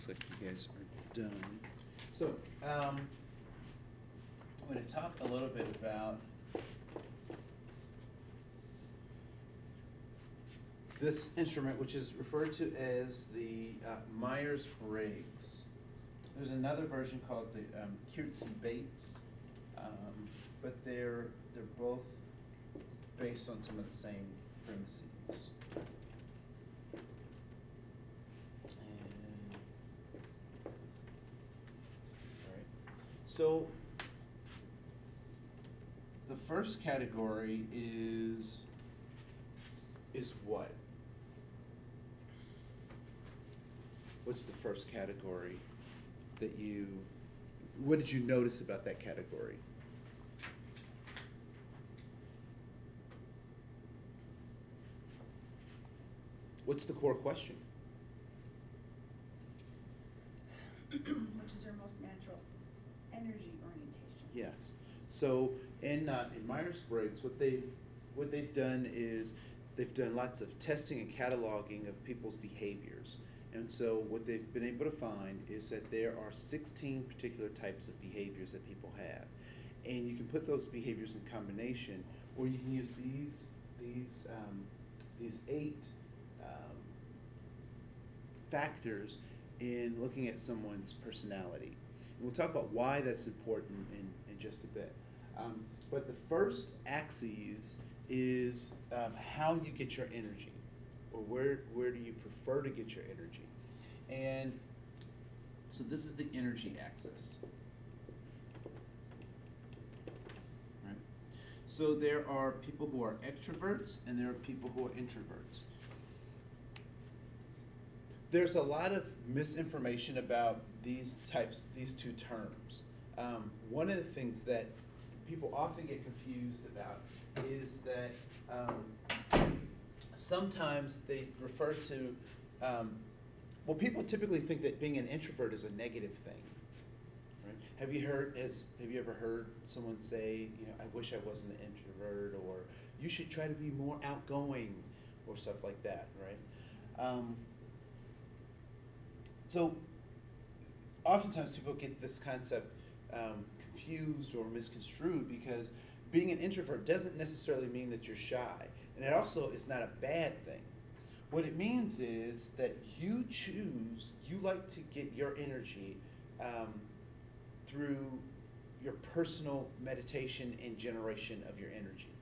Looks like you guys are done. So, I'm going to talk a little bit about this instrument, which is referred to as the Myers-Briggs. There's another version called the Bates, but they're both based on some of the same premises. And, all right. So the first category is what? What's the first category that what did you notice about that category? What's the core question? Which is your most natural energy orientation? Yes. So in Myers-Briggs, what they've done is they've done lots of testing and cataloging of people's behaviors. And so what they've been able to find is that there are 16 particular types of behaviors that people have. And you can put those behaviors in combination, or you can use these 8 factors in looking at someone's personality. And we'll talk about why that's important in just a bit. But the first axis is how you get your energy, or where do you prefer to get your energy. And so this is the energy axis. Right? So there are people who are extroverts and there are people who are introverts. There's a lot of misinformation about these two terms. One of the things that people often get confused about is that sometimes they refer to, people typically think that being an introvert is a negative thing. Right? Have you ever heard someone say, I wish I wasn't an introvert, or you should try to be more outgoing, or stuff like that, right? So oftentimes people get this concept confused or misconstrued, because being an introvert doesn't necessarily mean that you're shy, and it also is not a bad thing. What it means is that you like to get your energy through your personal meditation and generation of your energy.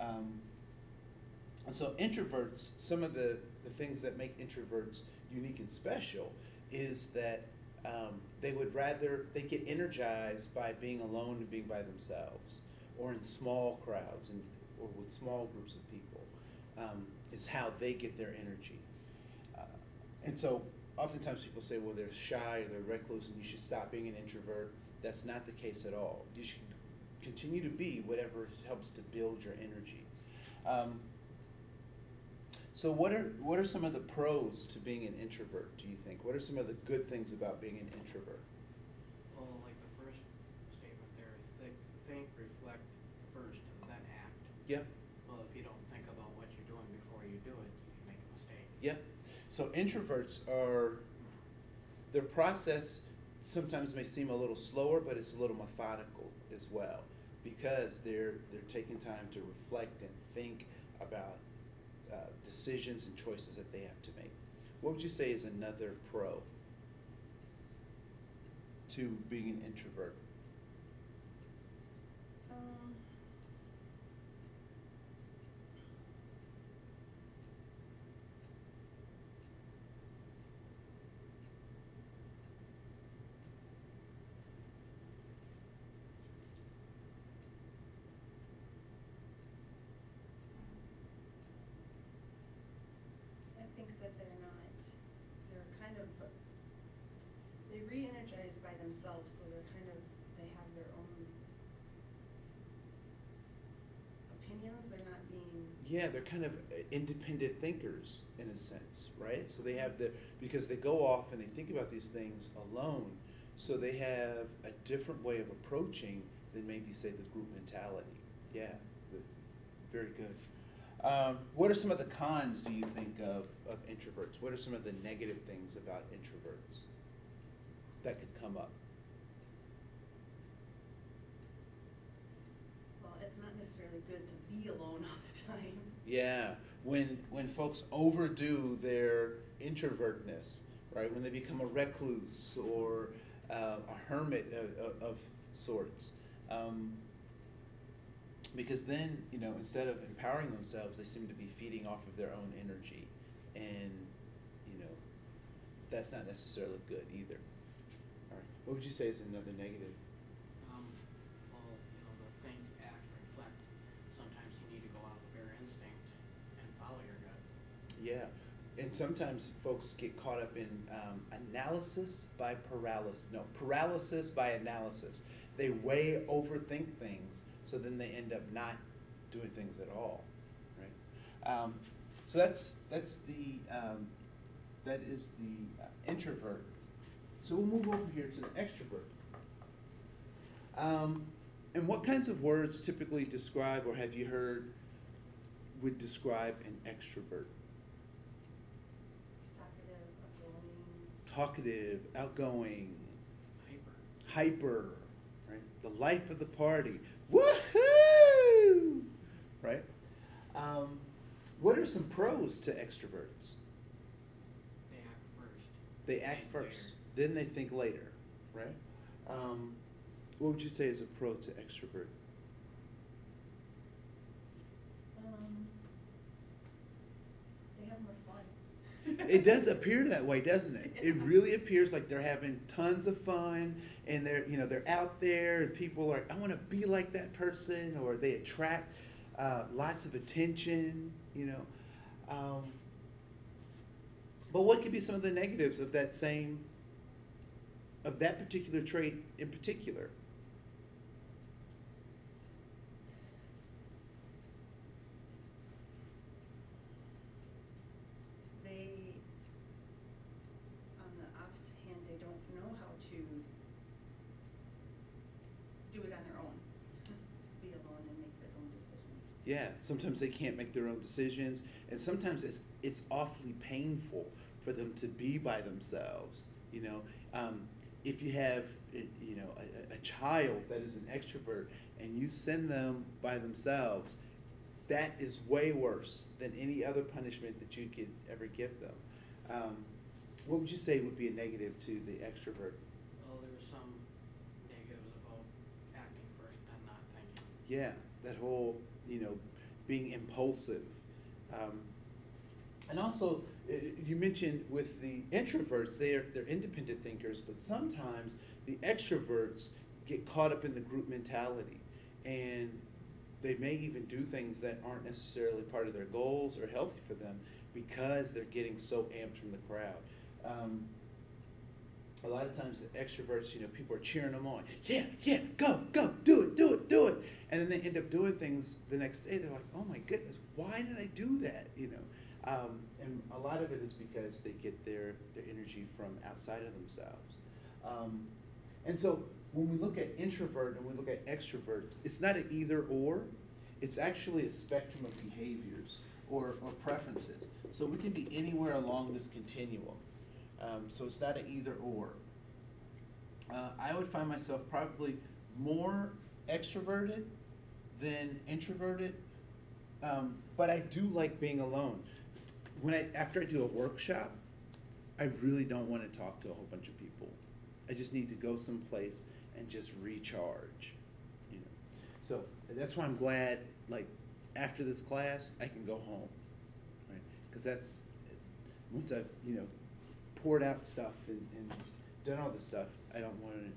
And so introverts, some of the things that make introverts unique and special is that they get energized by being alone and being by themselves, or in small crowds or with small groups of people. Is how they get their energy. And so oftentimes people say, well, they're shy or they're recluse and you should stop being an introvert. That's not the case at all. You should continue to be whatever helps to build your energy. So what are some of the pros to being an introvert, do you think? What are some of the good things about being an introvert? Well, like the first statement there, think, reflect first, and then act. Yep. Well, if you don't think about what you're doing before you do it, you make a mistake. Yep. So introverts their process sometimes may seem a little slower, but it's a little methodical as well, because they're taking time to reflect and think about decisions and choices that they have to make. What would you say is another pro to being an introvert? I think that they re-energize by themselves, so they have their own opinions. They're not being... Yeah, they're kind of independent thinkers in a sense, right? So they have because they go off and they think about these things alone, so they have a different way of approaching than maybe, say, the group mentality. Yeah, very good. What are some of the cons, do you think, of introverts? What are some of the negative things about introverts that could come up? Well, it's not necessarily good to be alone all the time. Yeah, when folks overdo their introvertness, right? When they become a recluse or a hermit of sorts. Because then, you know, instead of empowering themselves, they seem to be feeding off of their own energy. And, you know, that's not necessarily good either. All right. What would you say is another negative? Well, you know, the think, act, reflect. Sometimes you need to go off of bare instinct and follow your gut. Yeah. And sometimes folks get caught up in analysis by paralysis. No, paralysis by analysis. They way overthink things, so then they end up not doing things at all, right? So that is the introvert. So we'll move over here to the extrovert. And what kinds of words typically describe, or have you heard would describe an extrovert? Talkative, outgoing, hyper, right? The life of the party. Woohoo! Right? What are some pros to extroverts? They act first. They act first, then they think later, right? What would you say is a pro to extrovert? They have more fun. It does appear that way, doesn't it? It really appears like they're having tons of fun, and they're out there, and people are, I want to be like that person, or they attract lots of attention, you know. But what could be some of the negatives of that particular trait in particular? On the opposite hand, they don't know how to do it on their own, be alone and make their own decisions. Yeah, sometimes they can't make their own decisions, and sometimes it's awfully painful for them to be by themselves. You know, if you have a child that is an extrovert and you send them by themselves, that is way worse than any other punishment that you could ever give them. What would you say would be a negative to the extrovert? Well, there's some negatives about acting first and not thinking. Yeah, that whole, being impulsive. And also, you mentioned with the introverts, they're independent thinkers, but sometimes the extroverts get caught up in the group mentality, and they may even do things that aren't necessarily part of their goals or healthy for them because they're getting so amped from the crowd. A lot of times the extroverts, people are cheering them on. Yeah, go, do it. And then they end up doing things the next day. They're like, oh my goodness, why did I do that? And a lot of it is because they get their energy from outside of themselves. And so when we look at introvert and we look at extroverts, it's not an either or. It's actually a spectrum of behaviors or preferences. So we can be anywhere along this continuum. So it's not an either or. I would find myself probably more extroverted than introverted, but I do like being alone. After I do a workshop, I really don't want to talk to a whole bunch of people. I just need to go someplace and just recharge. So that's why I'm glad, after this class, I can go home, right? Because that's once I've poured out stuff and done all this stuff, I don't want to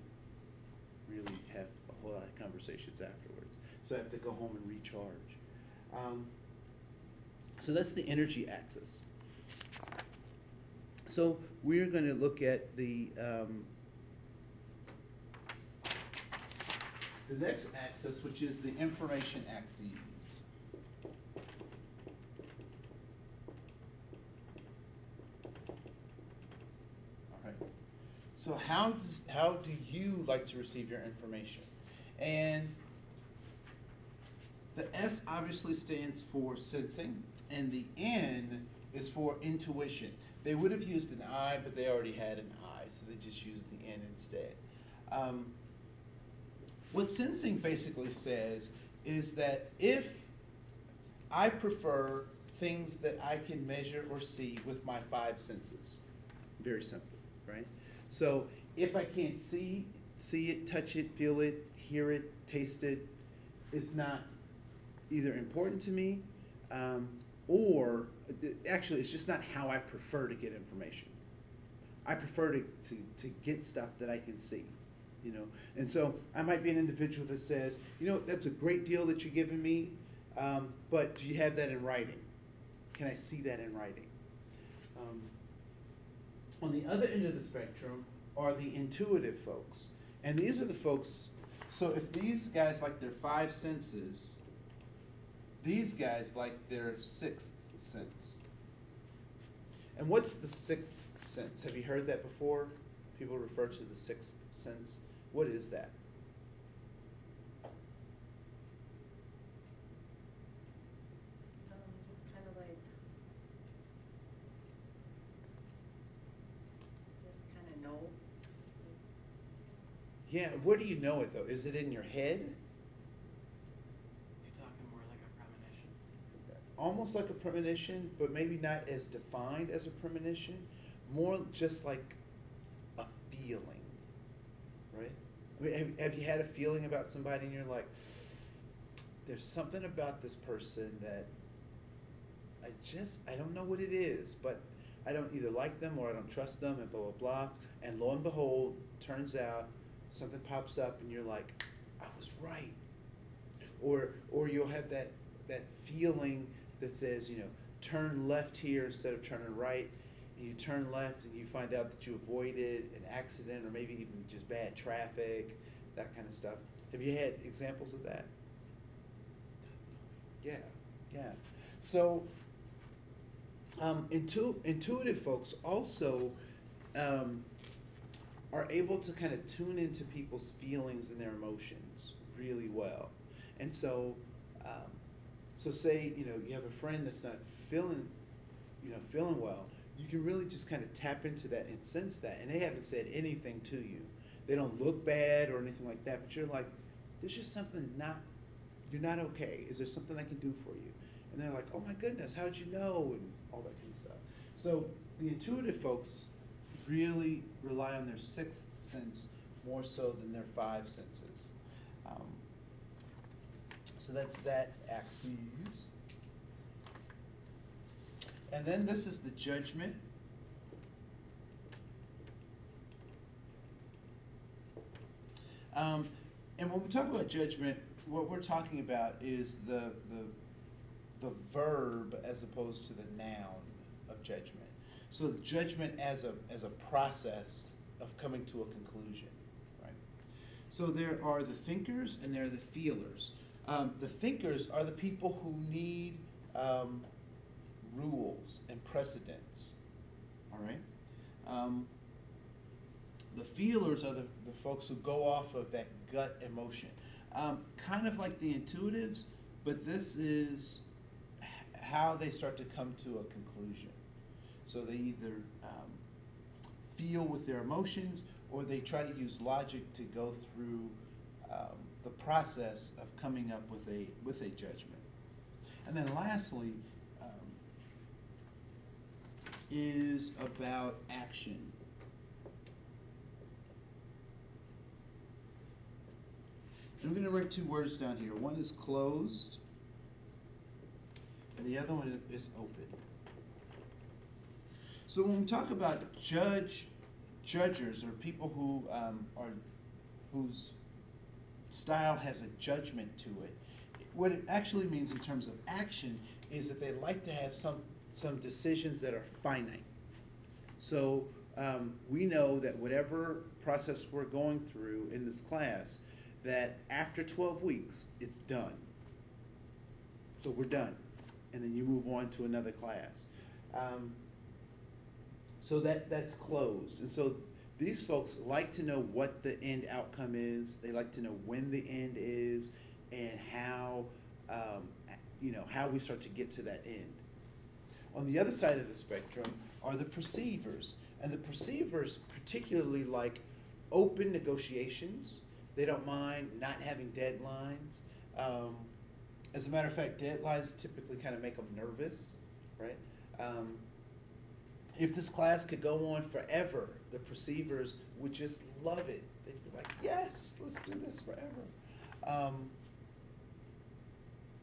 really have a whole lot of conversations afterwards. So I have to go home and recharge. So that's the energy axis. So we're going to look at the next axis, which is the information axes. All right. So how do you like to receive your information? And The S obviously stands for sensing, and the N is for intuition. They would have used an I, but they already had an I, so they just used the N instead. What sensing basically says is that if I prefer things that I can measure or see with my five senses, very simple, right? So if I can't see it, touch it, feel it, hear it, taste it, it's not either important to me, or actually it's just not how I prefer to get information. I prefer to get stuff that I can see, you know. And so I might be an individual that says, you know, that's a great deal that you're giving me, but do you have that in writing? Can I see that in writing? On the other end of the spectrum are the intuitive folks. And these are the folks, so if these guys like their five senses, these guys like their sixth sense. And what's the sixth sense? Have you heard that before? People refer to the sixth sense. What is that? Just kind of like, just kind of know. Yeah, where do you know it though? Is it in your head? You're talking more like a premonition. Almost like a premonition, but maybe not as defined as a premonition. More just like a feeling, right? I mean, have you had a feeling about somebody and you're like, there's something about this person that I don't know what it is, but I don't either like them or I don't trust them and blah, blah, blah. And lo and behold, turns out something pops up and you're like, I was right. Or you'll have that feeling that says, you know, turn left here instead of turning right. And you turn left and you find out that you avoided an accident or maybe even just bad traffic, that kind of stuff. Have you had examples of that? Yeah. So intuitive folks also are able to kind of tune into people's feelings and their emotions really well. And so, so say, you know, you have a friend that's not feeling well, you can really just kind of tap into that and sense that. And they haven't said anything to you. They don't look bad or anything like that, but you're like, there's just something you're not okay. Is there something I can do for you? And they're like, oh my goodness, how'd you know? And all that kind of stuff. So the intuitive folks really rely on their sixth sense more so than their five senses. So that's that axis. And then this is the judgment. And when we talk about judgment, what we're talking about is the verb as opposed to the noun of judgment. So the judgment as a process of coming to a conclusion, right? So there are the thinkers and there are the feelers. The thinkers are the people who need rules and precedents, all right? The feelers are the folks who go off of that gut emotion. Kind of like the intuitives, but this is how they start to come to a conclusion. So they either feel with their emotions or they try to use logic to go through the process of coming up with a judgment. And then lastly is about action. I'm going to write two words down here. One is closed, and the other one is open. So when we talk about judgers, or people who whose style has a judgment to it, what it actually means in terms of action is that they like to have some decisions that are finite. So we know that whatever process we're going through in this class, that after 12 weeks, it's done. So we're done. And then you move on to another class. So that's closed. And so these folks like to know what the end outcome is. They like to know when the end is and how you know, how we start to get to that end. On the other side of the spectrum are the perceivers. And the perceivers particularly like open negotiations. They don't mind not having deadlines. As a matter of fact, deadlines typically kind of make them nervous, right? If this class could go on forever, the perceivers would just love it. They'd be like, yes, let's do this forever.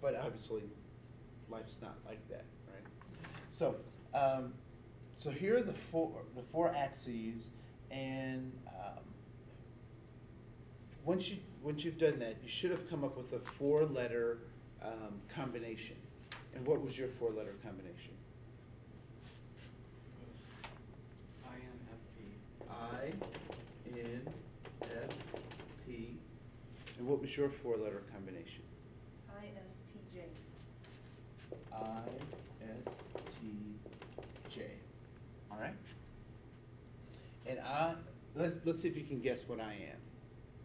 But obviously, life's not like that, right? So, so here are the four axes, and once you've done that, you should have come up with a 4-letter combination. And what was your 4-letter combination? INFP. And what was your 4-letter combination? ISTJ. ISTJ. All right. And let's see if you can guess what I am.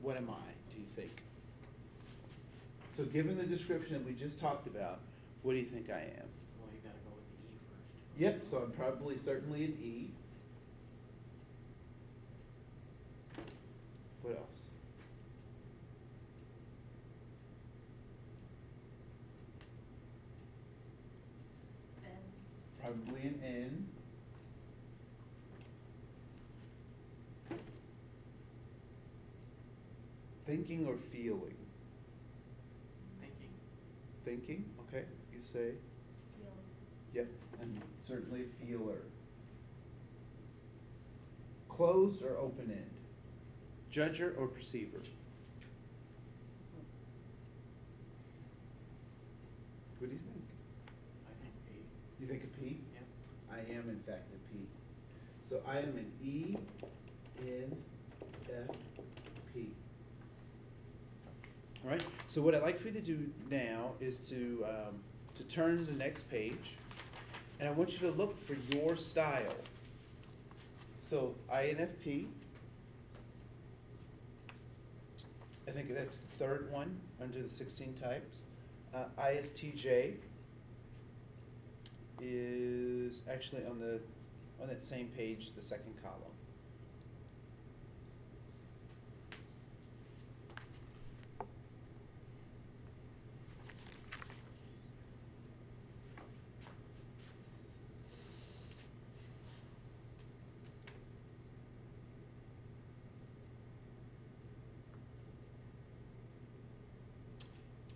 What am I, do you think? So given the description that we just talked about, what do you think I am? Well, you gotta go with the E first. Yep, so I'm probably certainly an E. What else? N. Probably an N. Thinking or feeling? Thinking. Thinking, okay, you say? Feel. Yep, I'm certainly a feeler. Closed or open end? Judger or perceiver? What do you think? I think P. You think a P? Yep. I am in fact a P. So I am an E, N, F, P. All right, so what I'd like for you to do now is to turn the next page, and I want you to look for your style. So INFP, I think that's the third one under the 16 types. ISTJ is actually on that same page, the second column.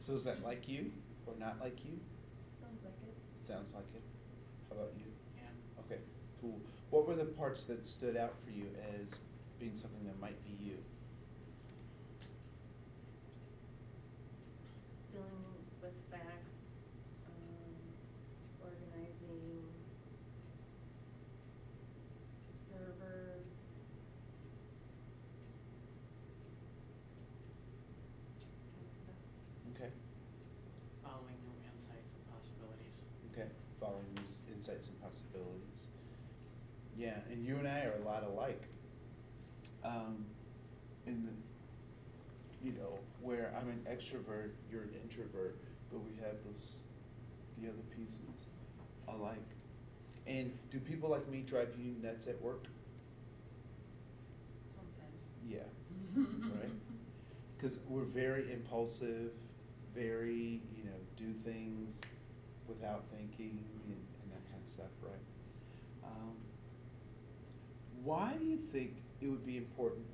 So is that like you or not like you? Sounds like it. It sounds like it. How about you? Yeah. Okay, cool. What were the parts that stood out for you as being something that might be you? Dealing with facts, organizing, observer, kind of stuff. Okay, Following new insights and possibilities. okay. Following these insights and possibilities. Yeah, and you and I are a lot alike. In the, you know, where I'm an extrovert, you're an introvert, but we have the other pieces alike. And do people like me drive you nuts at work? Sometimes. Yeah, right? Because we're very impulsive, very, you know, do things without thinking and that kind of stuff, right? Why do you think it would be important?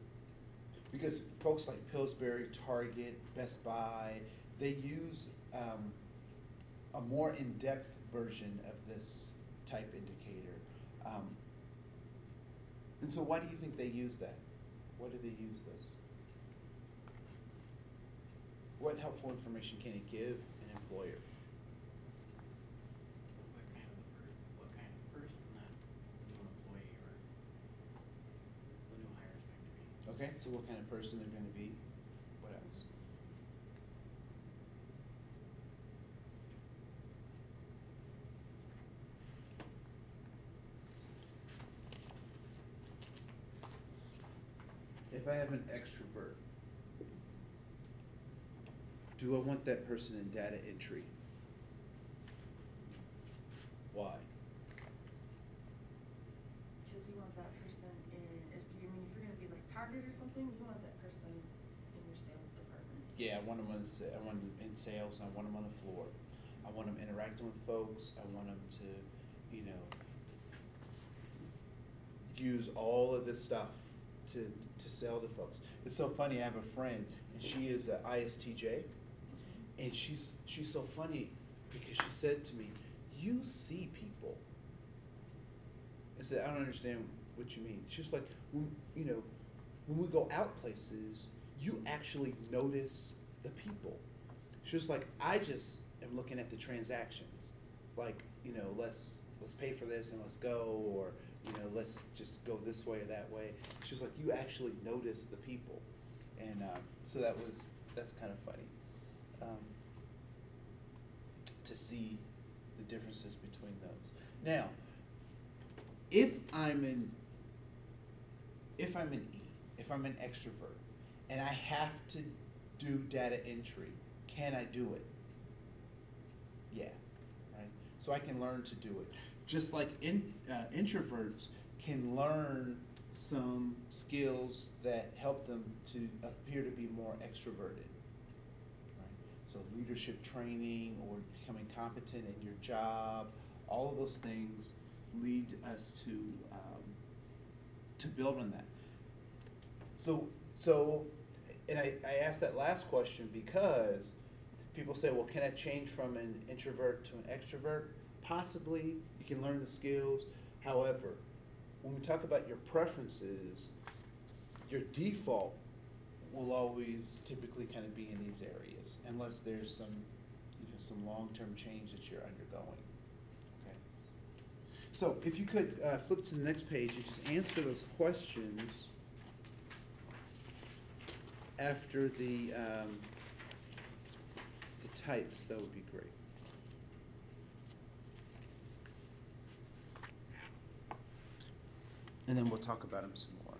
Because folks like Pillsbury, Target, Best Buy, they use a more in-depth version of this type indicator. And so why do you think they use that? Why do they use this? What helpful information can it give an employer? What kind of person that new employee or the new hire is going to be. Okay, so what kind of person they're going to be? What else? If I have an extrovert, do I want that person in data entry? Why? Because you want that person in, if you're gonna be like Target or something, you want that person in your sales department. Yeah, I want them in sales, and I want them on the floor. I want them interacting with folks. I want them to, you know, use all of this stuff to sell to folks. It's so funny. I have a friend, and she is a ISTJ, and she's so funny because she said to me, "You see people." I said, "I don't understand what you mean." She's like, you know, when we go out places, you actually notice the people. She's like, I just am looking at the transactions, like, you know, let's pay for this and let's go, or, you know, let's just go this way or that way. She's like, you actually notice the people, and so that's kind of funny to see the differences between those. Now, if I'm an extrovert and I have to do data entry, can I do it? Yeah, right. So I can learn to do it. Just like introverts can learn some skills that help them to appear to be more extroverted. Right? So leadership training or becoming competent in your job, all of those things lead us to build on that. So, and I asked that last question because people say, well, can I change from an introvert to an extrovert? Possibly. You can learn the skills. However, when we talk about your preferences, your default will always typically kind of be in these areas, unless there's some, you know, some long-term change that you're undergoing. Okay. So if you could flip to the next page and just answer those questions after the types, that would be great. And then we'll talk about them some more.